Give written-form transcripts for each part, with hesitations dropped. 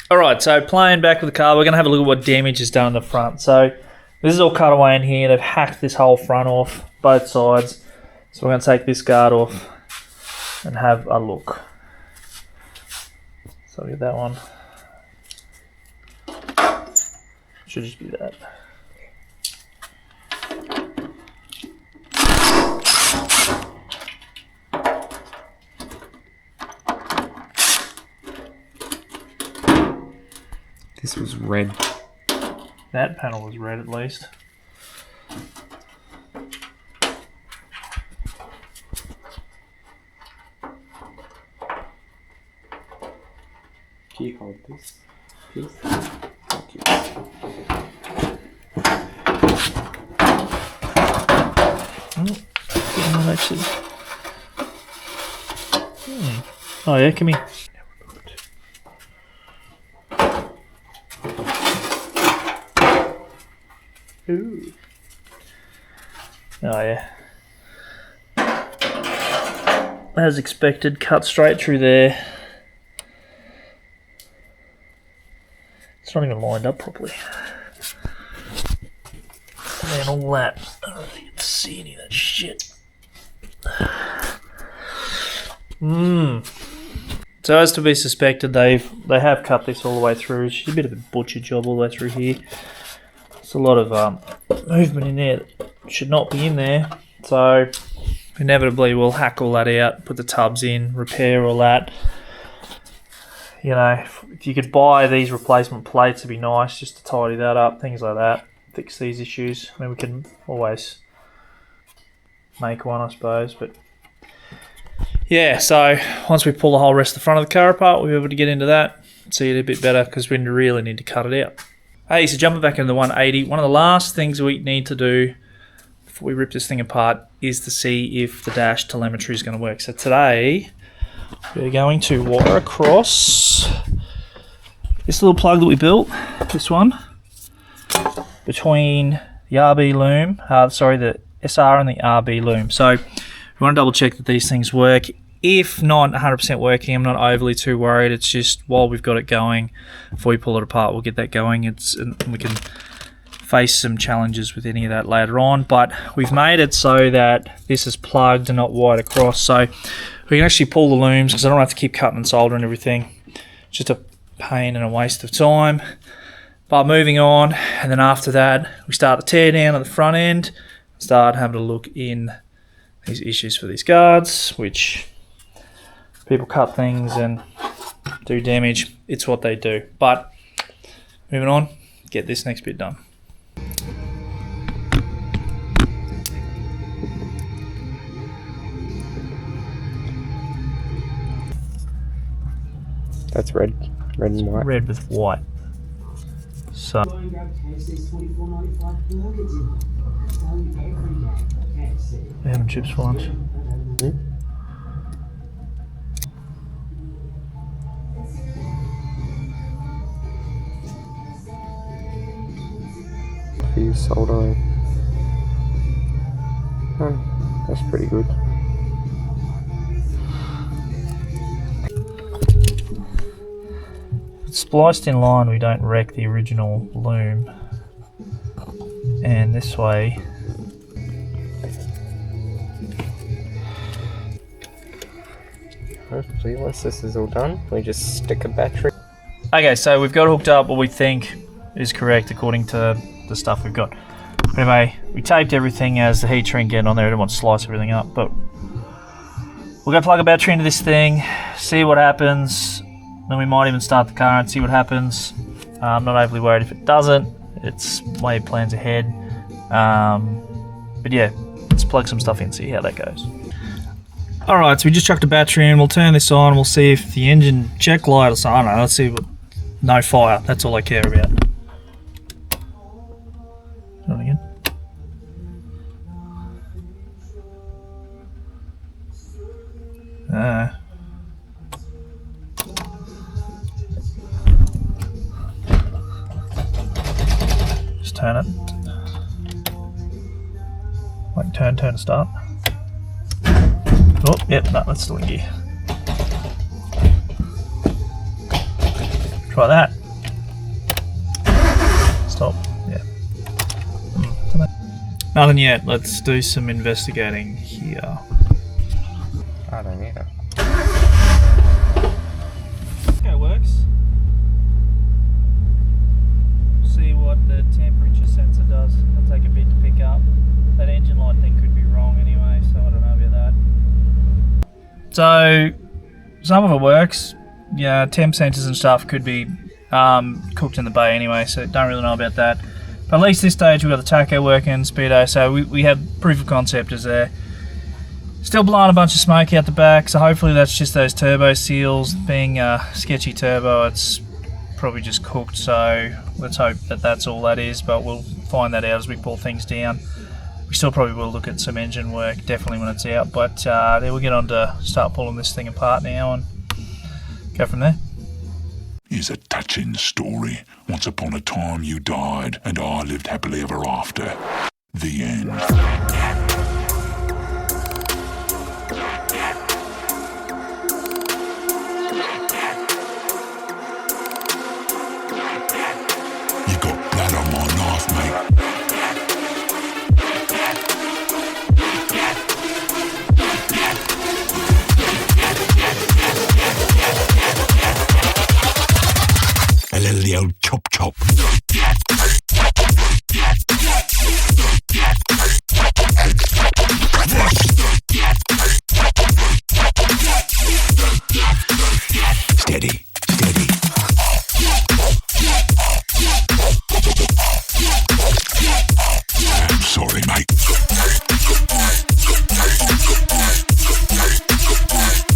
Alright, so playing back with the car, we're going to have a look at what damage is done in the front. So this is all cut away in here. They've hacked this whole front off, both sides. So we're going to take this guard off and have a look. So I'll get that one. Should just be that. This was red. That panel was red at least. Can you hold this, please? Thank you. Oh, actually. Oh yeah, come here. Ooh. Oh yeah. As expected, cut straight through there. It's not even lined up properly. And then all that. I don't think you can see any of that shit. So as to be suspected, they have cut this all the way through. It's a bit of a butcher job all the way through here. There's a lot of movement in there that should not be in there. So inevitably we'll hack all that out, put the tubs in, repair all that. You know, if you could buy these replacement plates, it'd be nice just to tidy that up, things like that, fix these issues. I mean, we can always make one, I suppose, but yeah, so once we pull the whole rest of the front of the car apart, we'll be able to get into that, see it a bit better, because we really need to cut it out. Hey, so jumping back into the 180, one of the last things we need to do before we rip this thing apart is to see if the dash telemetry is going to work. So today, we're going to wire across this little plug that we built, this one, between the RB loom, the SR and the RB loom. So we want to double check that these things work. If not 100% working, I'm not overly too worried. It's just while we've got it going, before we pull it apart, we'll get that going. And we can face some challenges with any of that later on. But we've made it so that this is plugged and not wired across. So we can actually pull the looms because I don't have to keep cutting and soldering everything. It's just a pain and a waste of time. But moving on, and then after that, we start the tear down at the front end, start having a look in these issues for these guards, which people cut things and do damage. It's what they do. But moving on, get this next bit done. That's red. Red and white. Red with white. So we're having chips for lunch. For you soldering. Oh, that's pretty good. Spliced in line, we don't wreck the original loom, and this way hopefully once this is all done we just stick a battery. Okay, so we've got hooked up what we think is correct according to the stuff we've got. Anyway, we taped everything as the heat shrink getting on there. I don't want to slice everything up, but we're going to plug a battery into this thing, see what happens. Then we might even start the car and see what happens. I'm not overly worried if it doesn't. It's way plans ahead. But yeah, let's plug some stuff in, see how that goes. Alright, so we just chucked a battery in. We'll turn this on. We'll see if the engine check light or something. I don't know. Let's see what. No fire. That's all I care about. Turn it again. Just turn it. Like turn to start. Oh, yep, no, that's still in gear. Try that. Stop. Yeah. Nothing yet. Let's do some investigating here. I don't need it. Okay, works. See what the temperature sensor does. It'll take a bit to pick up. That engine light thing could be wrong anyway, so I don't know about that. So some of it works. Yeah, temp sensors and stuff could be cooked in the bay anyway, so don't really know about that. But at least this stage we've got the tacho working, speedo, so we have proof of concept is there. Still blowing a bunch of smoke out the back, so hopefully that's just those turbo seals. Being sketchy turbo, it's probably just cooked, so let's hope that that's all that is, but we'll find that out as we pull things down. We still probably will look at some engine work, definitely when it's out, but then we'll get on to start pulling this thing apart now and go from there. Is a touching story. Once upon a time you died, and I lived happily ever after. The end. You got blood on my knife, mate. A little the old chop chop. Steady, steady. I'm sorry, mate.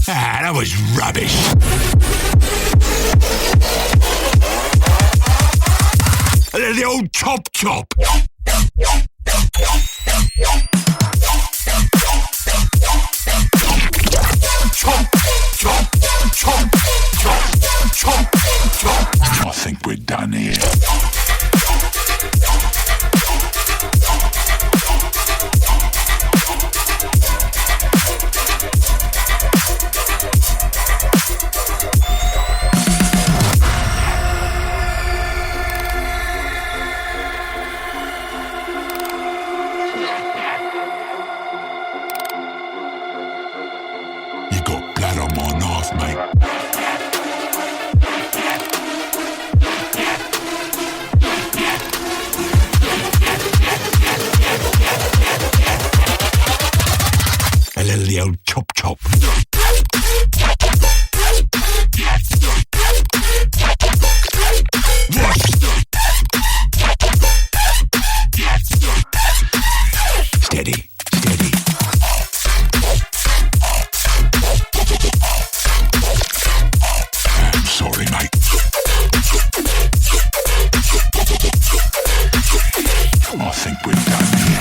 That was rubbish. The old chop chop. Chop, chop, chop, chop, chop, chop. I think we're done here. You got blood on my knife, mate. A little the old chop chop. Steady, steady. I'm sorry, mate. I think we're done here.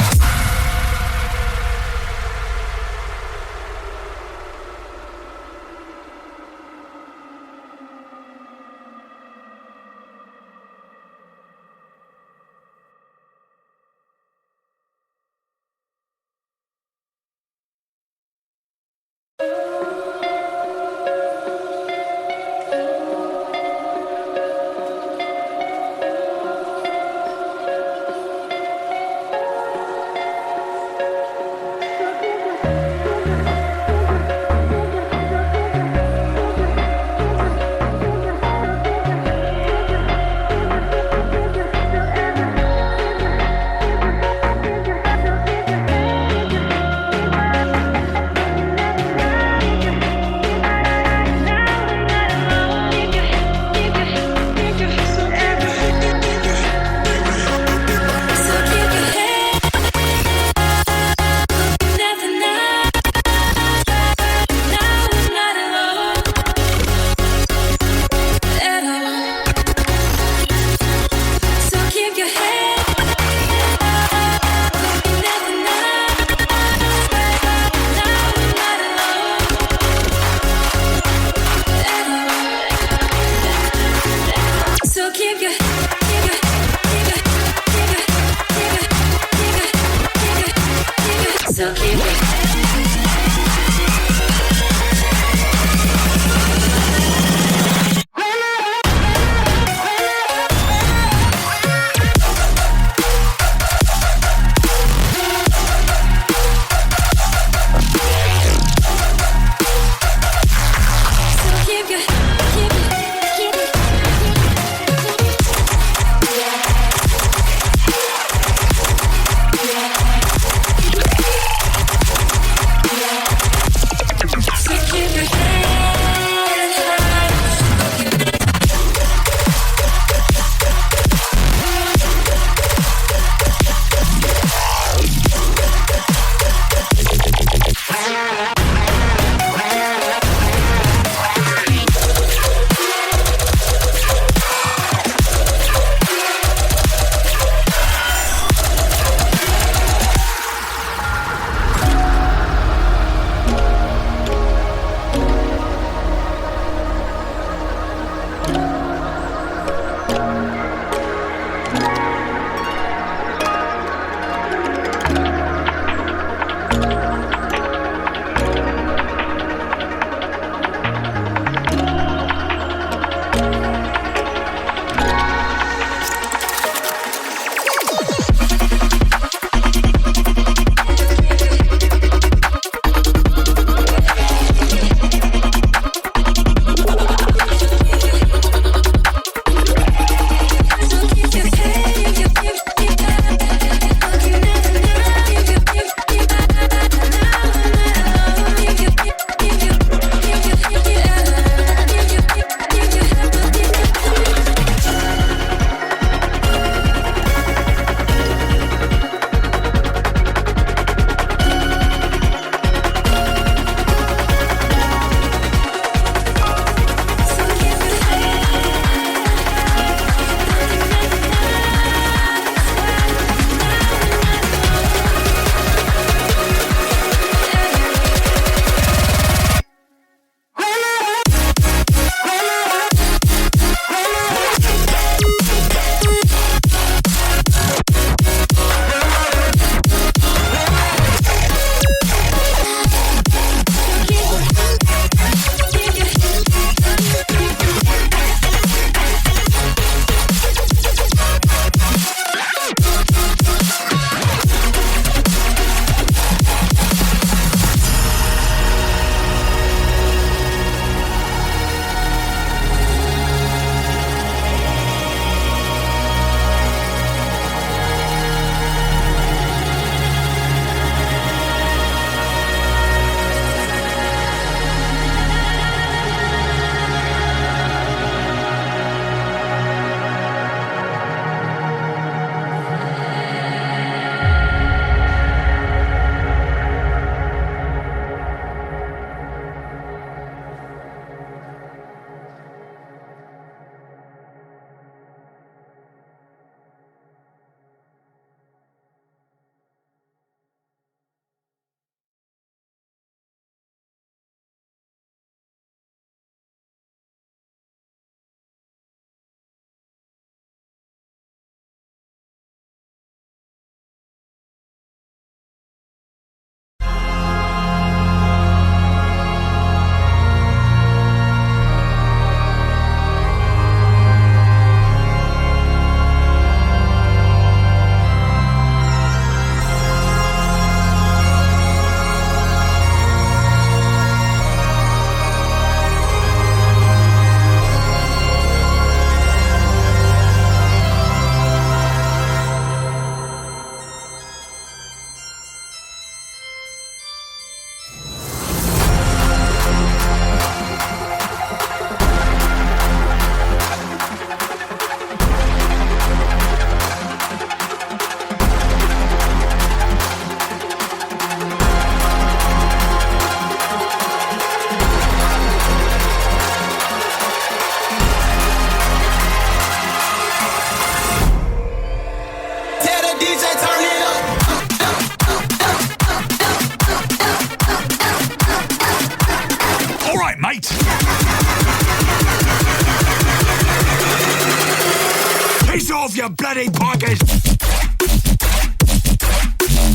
off your bloody pockets.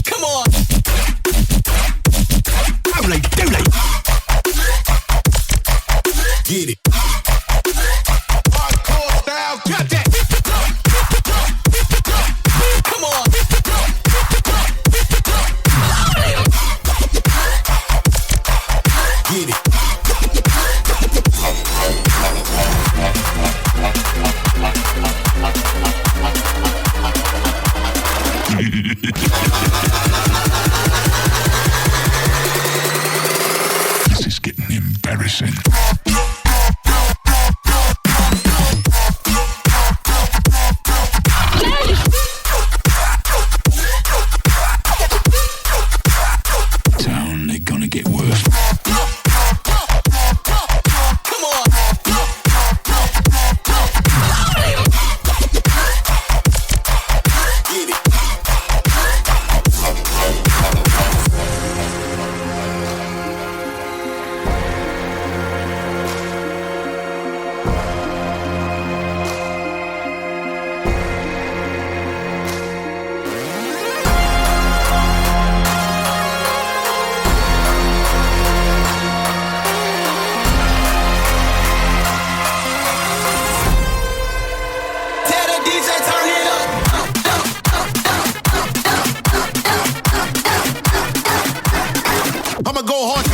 Come on. Dooley. Get it. Hardcore style, got that. Come on. Get it. This is getting embarrassing. It's only gonna get worse. Come on. Get it. Tell the DJ turn it up. I'ma go hard.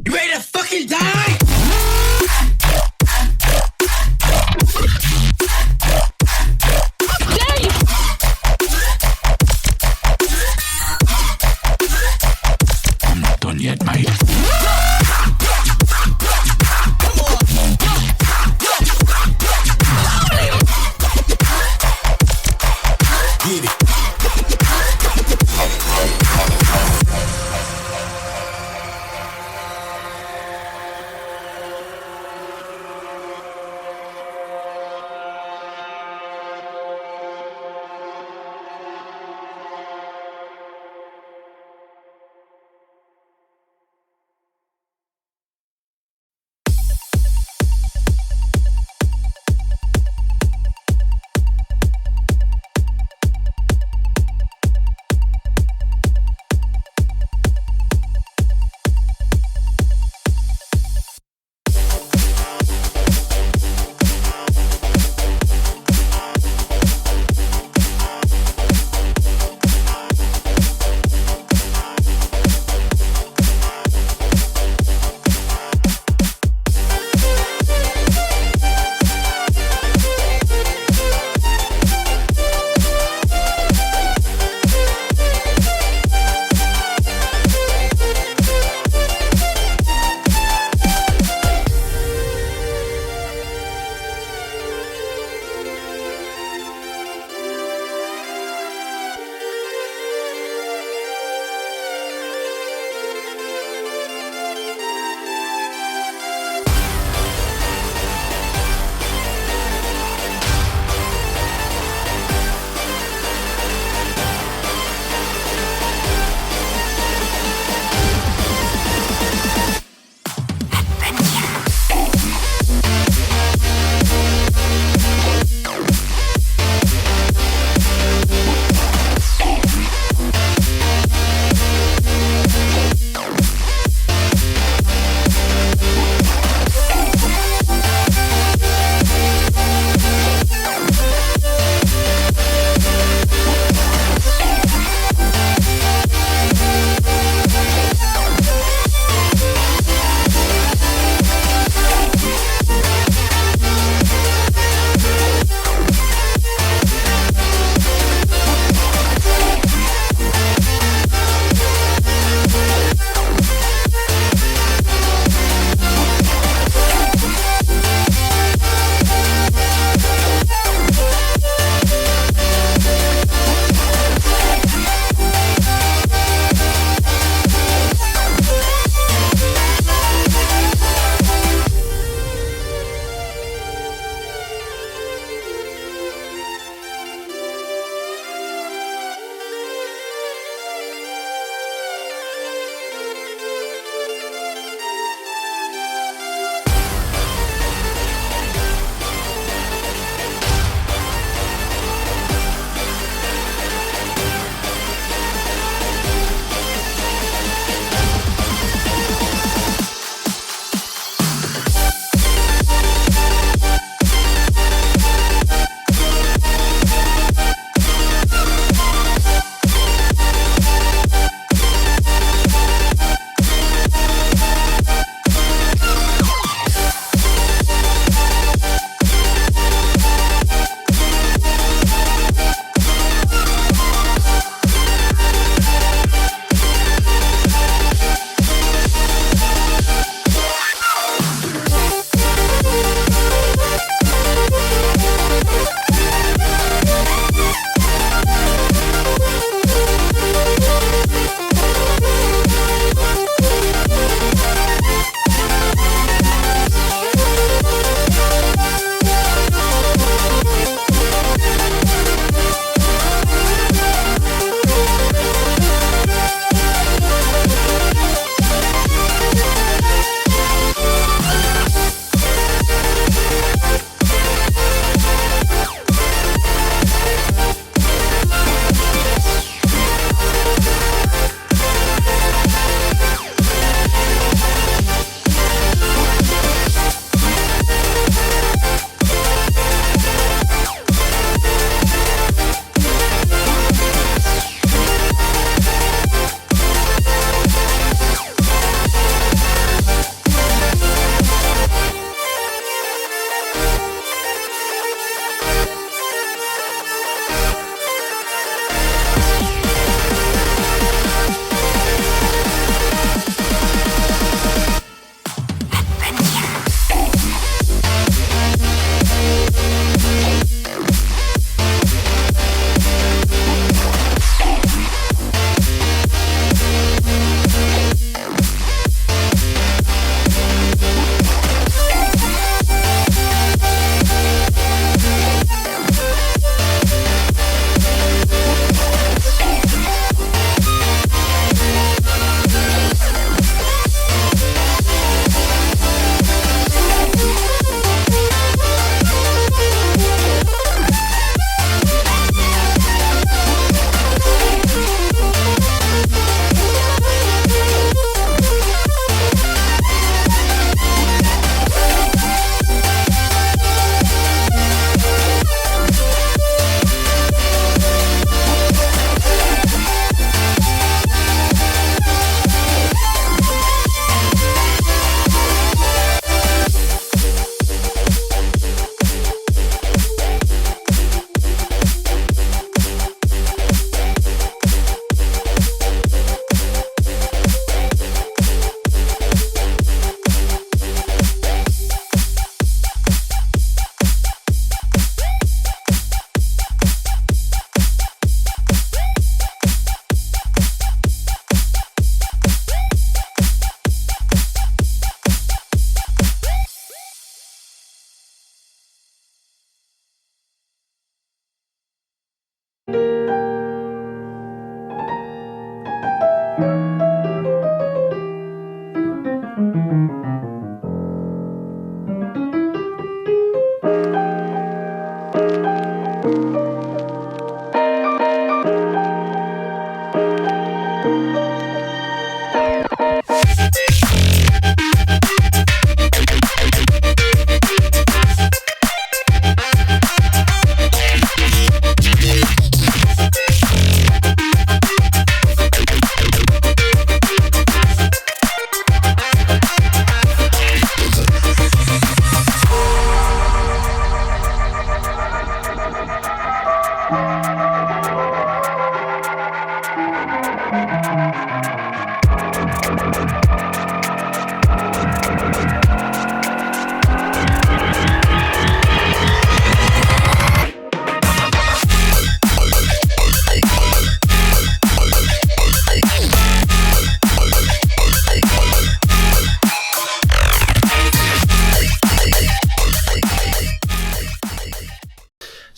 You ready to fucking die? I'm not done yet, mate. Get it.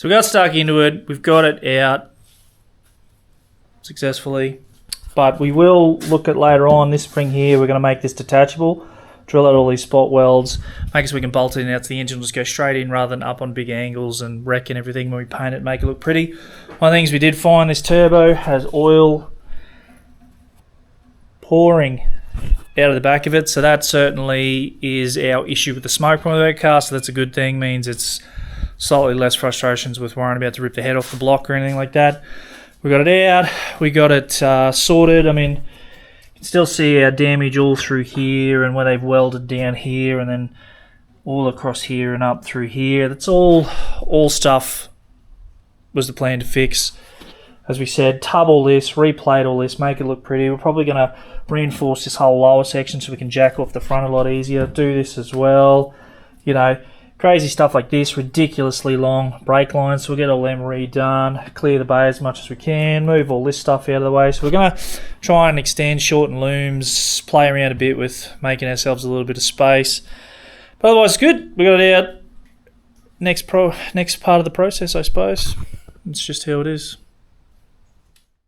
So we got stuck into it. We've got it out successfully. But we will look at later on this spring here. We're going to make this detachable. Drill out all these spot welds. Make it so we can bolt it in out to the engine. Just go straight in rather than up on big angles and wrecking everything when we paint it, make it look pretty. One of the things we did find, this turbo has oil pouring out of the back of it. So that certainly is our issue with the smoke from the car. So that's a good thing. Means it's slightly less frustrations with worrying about to rip the head off the block or anything like that. We got it out. We got it sorted. I mean, you can still see our damage all through here and where they've welded down here and then all across here and up through here. That's all stuff was the plan to fix. As we said, tub all this, replate all this, make it look pretty. We're probably going to reinforce this whole lower section so we can jack off the front a lot easier. Do this as well. You know, crazy stuff like this, ridiculously long brake lines. So we'll get all them redone, clear the bay as much as we can, move all this stuff out of the way. So we're going to try and extend, shorten looms, play around a bit with making ourselves a little bit of space. But otherwise, it's good. We got it out. Next part of the process, I suppose. It's just how it is.